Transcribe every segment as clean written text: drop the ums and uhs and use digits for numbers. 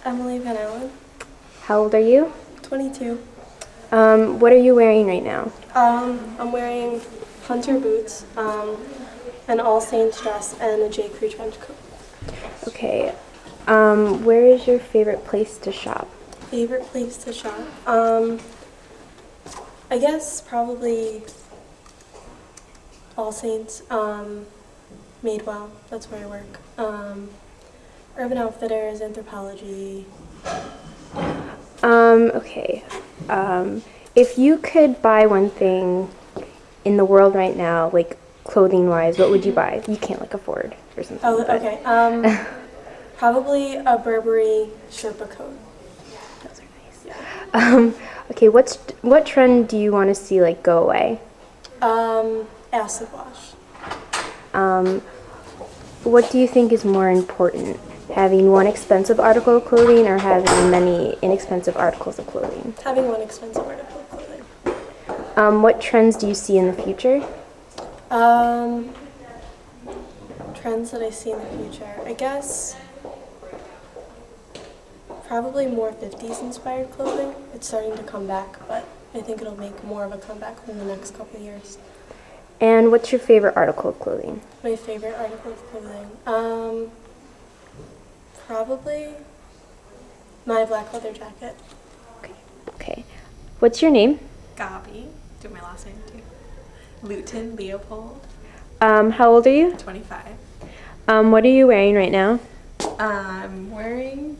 Emily Van Allen, How old are you? 22. What are you wearing right now? I'm wearing hunter boots, an All Saints dress, and a J. Crew trench coat. Okay. Where is your favorite place to shop? Favorite place to shop? I guess probably All Saints, Madewell, that's where I work. Urban Outfitters, Anthropology. Okay. If you could buy one thing in the world right now, like clothing-wise, what would you buy? You can't like afford or something. Oh, but- okay. Probably a Burberry Sherpa coat. Those are nice. Yeah. Okay, what trend do you want to see like go away? Acid wash. What do you think is more important, having one expensive article of clothing or having many inexpensive articles of clothing? Having one expensive article of clothing. What trends do you see in the future? Trends that I see in the future. I guess probably more 50s inspired clothing. It's starting to come back, but I think it'll make more of a comeback in the next couple of years. And what's your favorite article of clothing? My favorite article of clothing? Probably my black leather jacket. Okay. What's your name? Gabi, do my last name too. Luton Leopold, How old are you? 25. What are you wearing right now? I'm wearing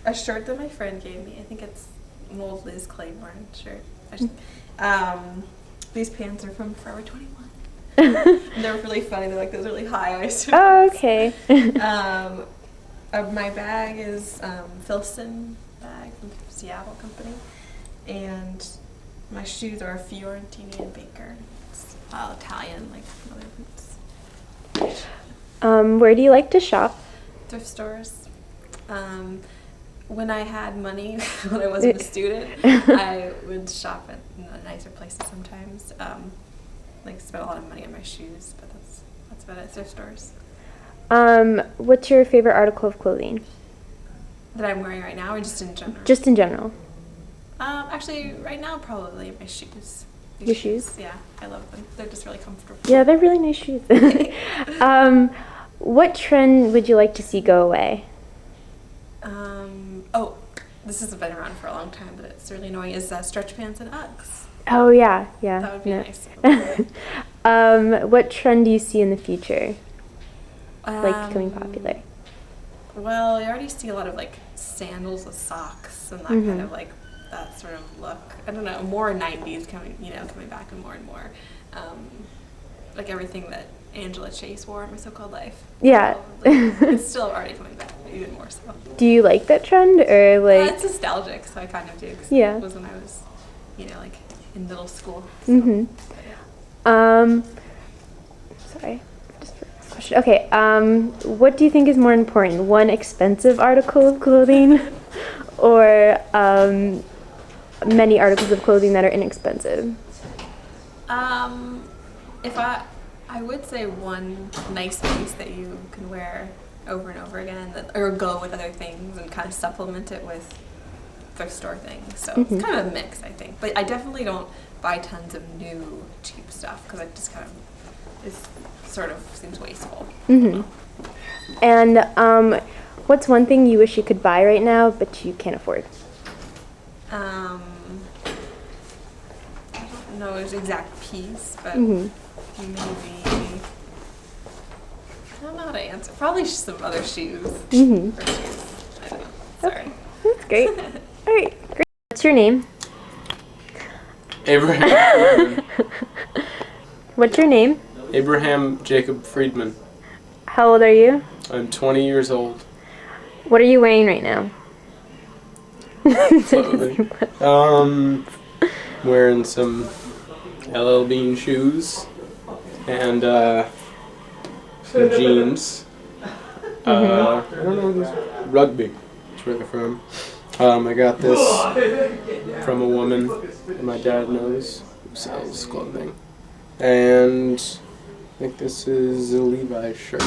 a shirt that my friend gave me. I think it's an old Liz Claiborne shirt. These pants are from Forever 21. And they're really funny. They're like those really high waisted. Oh, okay. My bag is Filson bag from Seattle company, and my shoes are Fiorentini and Baker. It's Italian, like leather boots. Where do you like to shop? Thrift stores. When I had money, when I wasn't a student, I would shop at nicer places sometimes. Like spend a lot of money on my shoes, but that's about it. Thrift stores. What's your favorite article of clothing? That I'm wearing right now, or just in general? Just in general. Actually, right now probably my shoes. These Your shoes? Yeah, I love them. They're just really comfortable. Yeah, they're really nice shoes. What trend would you like to see go away? Oh, this has been around for a long time, but it's really annoying. Is stretch pants and Uggs. Oh yeah, yeah. That would be no. nice. What trend do you see in the future, like becoming popular? Well, you already see a lot of like sandals with socks and that kind of like that sort of look. I don't know, more 90s coming back and more. Like everything that Angela Chase wore in My So-Called Life. Yeah. It's still already coming back, even more so. Do you like that trend or like? It's nostalgic, so I kind of do. 'Cause Yeah. It was when I was, like in middle school. So, Sorry. Just for a question. Okay. What do you think is more important, one expensive article of clothing, or many articles of clothing that are inexpensive? If I would say one nice piece that you can wear over and over again, or go with other things and kind of supplement it with thrift store things. So it's kind of a mix, I think. But I definitely don't buy tons of new cheap stuff because it just kind of seems wasteful. And what's one thing you wish you could buy right now but you can't afford? I don't know an exact piece, but maybe I don't know how to answer. Probably some other shoes. Or shoes. I don't know. Sorry. That's great. All right, great. What's your name? Abraham Friedman. What's your name? Abraham Jacob Friedman. How old are you? I'm 20 years old. What are you wearing right now? Clothing. Wearing some LL Bean shoes and some jeans. I don't know this rugby. That's where they're from. I got this from a woman that my dad knows who sells clothing. And I think this is a Levi's shirt.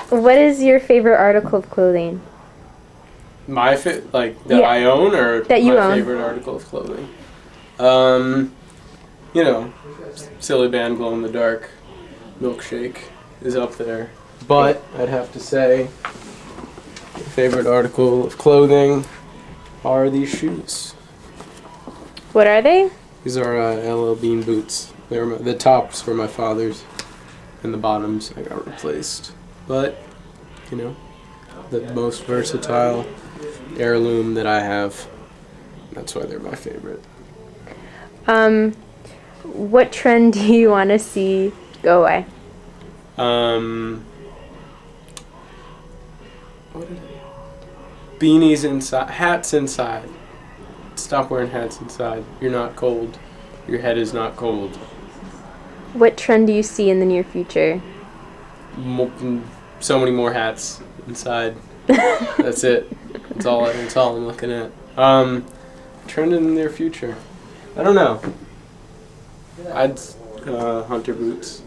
What is your favorite article of clothing? My fit, like that Yeah. I own, or That you my own. favorite article of clothing. You know, Silly Band Glow in the Dark milkshake is up there, but I'd have to say, my favorite article of clothing are these shoes. What are they? These are LL Bean boots. The tops were my father's, and the bottoms I got replaced. But you know, the most versatile heirloom that I have. That's why they're my favorite. What trend do you want to see go away? What is it? Beanies inside, hats inside. Stop wearing hats inside. You're not cold. Your head is not cold. What trend do you see in the near future? So many more hats inside. That's it. That's all I'm looking at. Trend in the near future. I don't know. I'd hunter boots.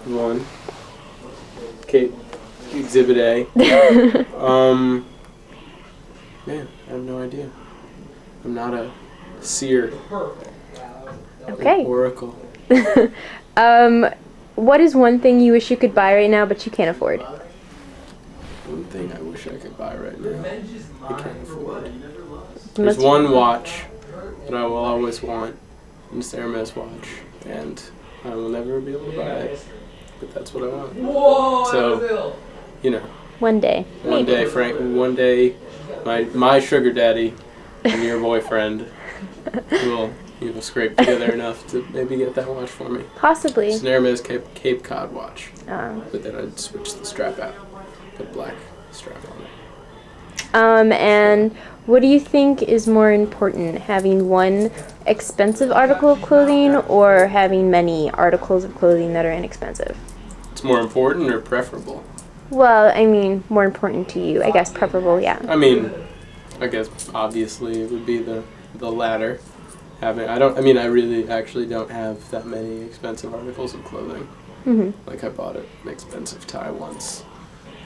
One. Cape Exhibit A. Man, I have no idea. I'm not a seer. Okay. Oracle. What is one thing you wish you could buy right now but you can't afford? One thing I wish I could buy right now. I can't afford. The There's most- one watch that I will always want. It's the Hermes watch. And I will never be able to buy it. But that's what I want. So, you know, One day. one Maybe. day, Frank, one day, my sugar daddy and your boyfriend will, scrape together enough to maybe get that watch for me. Possibly. It's an Hermes Cape Cod watch. Um, But then I'd switch the strap out. Put black strap on it. and what do you think is more important, having one expensive article of clothing or having many articles of clothing that are inexpensive? It's more important or preferable? Well, I mean, more important to you. I guess preferable, yeah. I mean, I guess obviously it would be the latter. I really actually don't have that many expensive articles of clothing. Hmm. Like I bought an expensive tie once.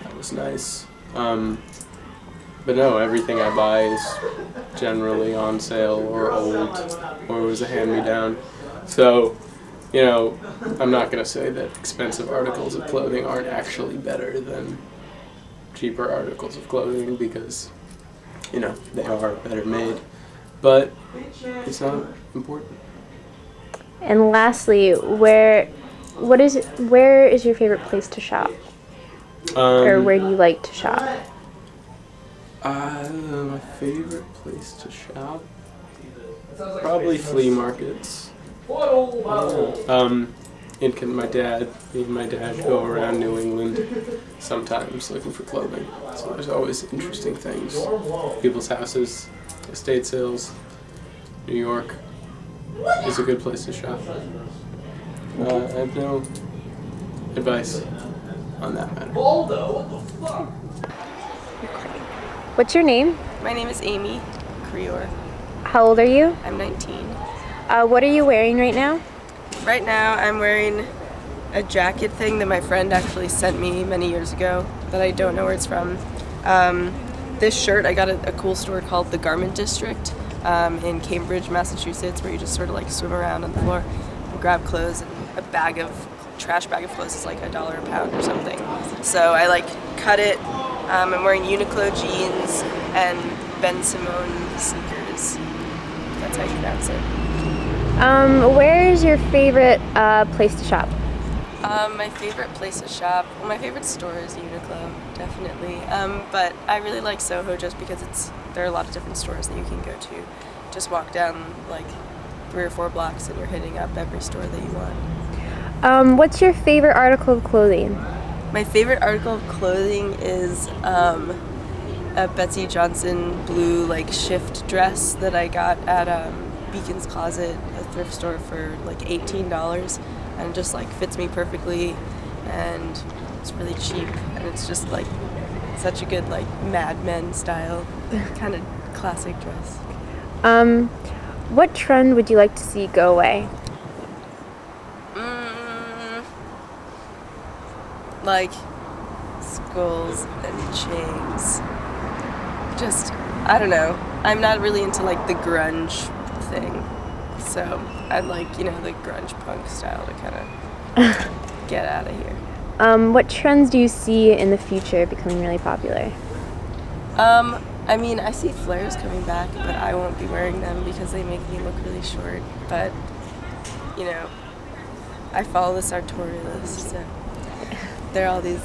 That was nice. But no, everything I buy is generally on sale or old or was a hand-me-down. So, I'm not going to say that expensive articles of clothing aren't actually better than cheaper articles of clothing because, they are better made. But it's not important. And lastly, where is your favorite place to shop? Or where do you like to shop? My favorite place to shop? Probably flea markets. Me and my dad go around New England sometimes looking for clothing. So there's always interesting things. People's houses, estate sales. New York is a good place to shop. I have no advice on that matter. What's your name? My name is Amy Creor. How old are you? I'm 19. What are you wearing right now? Right now I'm wearing a jacket thing that my friend actually sent me many years ago that I don't know where it's from. This shirt I got at a cool store called the Garment District in Cambridge, Massachusetts, where you just sort of like swim around on the floor and grab clothes, and a trash bag of clothes is like $1 a pound or something. So I like cut it. I'm wearing Uniqlo jeans and Ben Simone sneakers. That's how you pronounce it. Where is your favorite place to shop? My favorite place to shop, my favorite store is Uniqlo, definitely. But I really like Soho just because there are a lot of different stores that you can go to. Just walk down like 3 or 4 blocks and you're hitting up every store that you want. What's your favorite article of clothing? My favorite article of clothing is a Betsy Johnson blue like shift dress that I got at Beacon's Closet, a thrift store, for like $18, and it just like fits me perfectly, and it's really cheap, and it's just like such a good like Mad Men style kind of classic dress. What trend would you like to see go away? Like skulls and chains. just, I don't know. I'm not really into like the grunge thing. So I'd like, the grunge punk style to kind of get out of here. What trends do you see in the future becoming really popular? I mean, I see flares coming back, but I won't be wearing them because they make me look really short. But, I follow the sartorialist, so there are all these,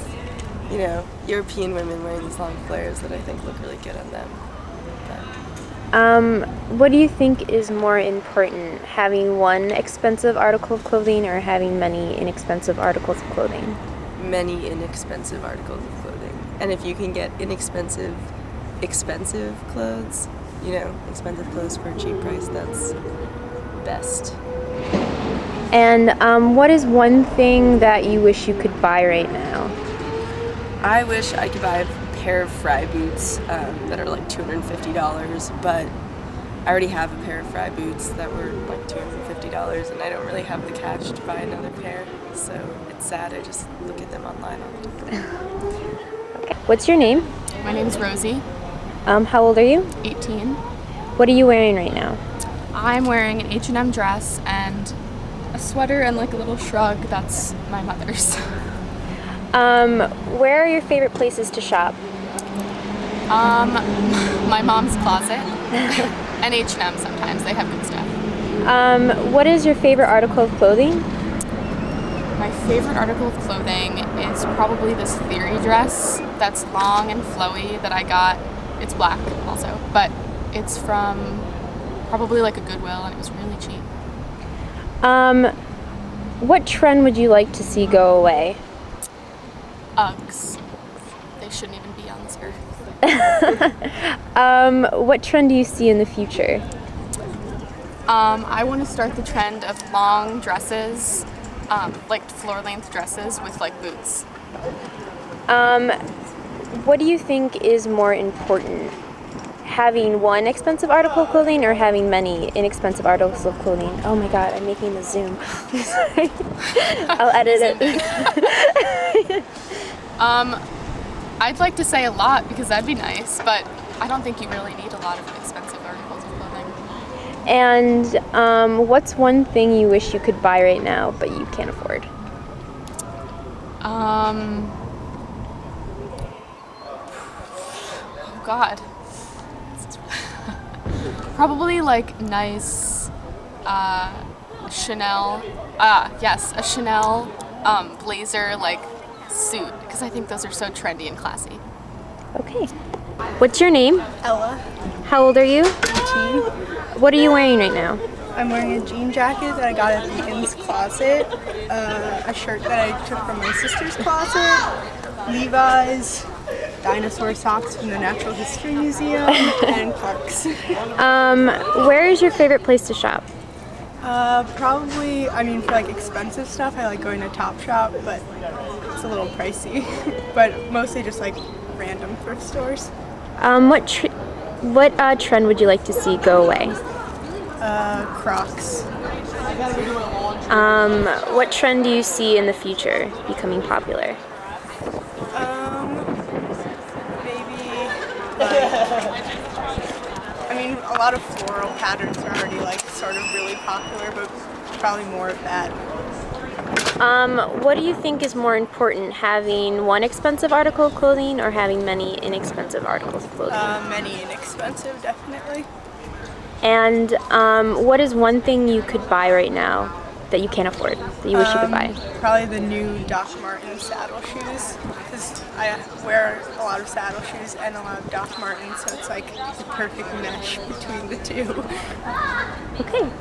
European women wearing these long flares that I think look really good on them. What do you think is more important, having one expensive article of clothing or having many inexpensive articles of clothing? Many inexpensive articles of clothing. And if you can get expensive clothes, expensive clothes for a cheap price, that's best. And what is one thing that you wish you could buy right now? I wish I could buy a pair of Fry boots that are like $250, but I already have a pair of Fry boots that were like $250, and I don't really have the cash to buy another pair, so it's sad. I just look at them online all the time. Okay. What's your name? My name's Rosie, How old are you? 18. What are you wearing right now? I'm wearing an H&M dress and a sweater and like a little shrug. That's my mother's. Where are your favorite places to shop? My mom's closet and H&M sometimes. They have good stuff. What is your favorite article of clothing? My favorite article of clothing is probably this theory dress that's long and flowy that I got. It's black also, but it's from probably like a Goodwill and it was really cheap. What trend would you like to see go away? Uggs. They shouldn't even be on this earth. What trend do you see in the future? I want to start the trend of long dresses, like floor-length dresses with like boots. What do you think is more important? Having one expensive article of clothing or having many inexpensive articles of clothing? Oh my god, I'm making the Zoom. Sorry. I'll edit it. I'd like to say a lot because that'd be nice, but I don't think you really need a lot of expensive articles of clothing. And what's one thing you wish you could buy right now but you can't afford? Oh God. Probably like nice Chanel. Yes, a Chanel blazer like suit because I think those are so trendy and classy. Okay. What's your name? Ella, How old are you? 18. What are you wearing right now? I'm wearing a jean jacket that I got at Beacon's Closet, a shirt that I took from my sister's closet, Levi's, dinosaur socks from the Natural History Museum, and Clark's. Where is your favorite place to shop? Probably, for like expensive stuff, I like going to Topshop, but it's a little pricey. But mostly just like random thrift stores. What trend would you like to see go away? Crocs. What trend do you see in the future becoming popular? Maybe like, a lot of floral patterns are already like sort of really popular, but probably more of that. What do you think is more important, having one expensive article of clothing or having many inexpensive articles of clothing? Many inexpensive, definitely. And what is one thing you could buy right now that you can't afford, that you wish you could buy? Probably the new Doc Martens saddle shoes, because I wear a lot of saddle shoes and a lot of Doc Martens, so it's like the perfect mesh between the two. Okay.